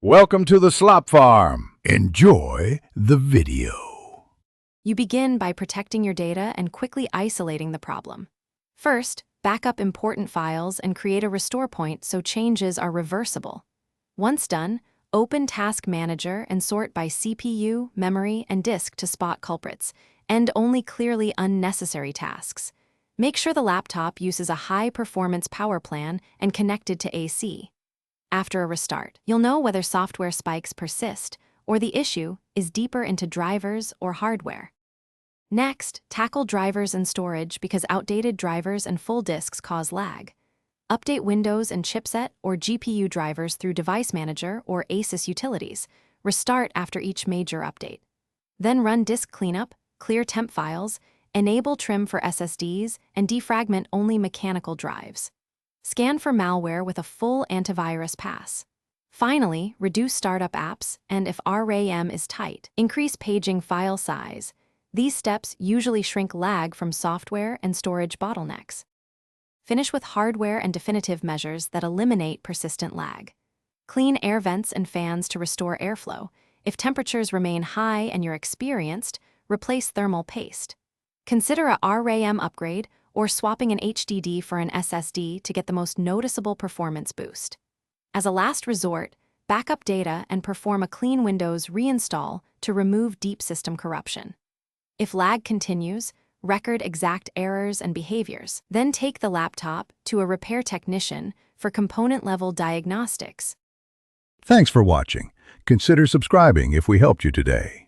Welcome to the Slop Farm. Enjoy the video. You begin by protecting your data and quickly isolating the problem. First, back up important files and create a restore point so changes are reversible. Once done, open Task Manager and sort by CPU, memory, and disk to spot culprits, and only clearly unnecessary tasks. Make sure the laptop uses a high-performance power plan and connected to AC. After a restart, you'll know whether software spikes persist or the issue is deeper into drivers or hardware. Next, tackle drivers and storage because outdated drivers and full disks cause lag. Update Windows and chipset or GPU drivers through Device Manager or Asus utilities. Restart after each major update. Then run disk cleanup, clear temp files, enable trim for SSDs, and defragment only mechanical drives. Scan for malware with a full antivirus pass. Finally, reduce startup apps, and if RAM is tight, increase paging file size. These steps usually shrink lag from software and storage bottlenecks. Finish with hardware and definitive measures that eliminate persistent lag. Clean air vents and fans to restore airflow. If temperatures remain high and you're experienced, replace thermal paste. Consider a RAM upgrade or swapping an HDD for an SSD to get the most noticeable performance boost. As a last resort, backup data and perform a clean Windows reinstall to remove deep system corruption. If lag continues, record exact errors and behaviors. Then take the laptop to a repair technician for component-level diagnostics. Thanks for watching. Consider subscribing if we helped you today.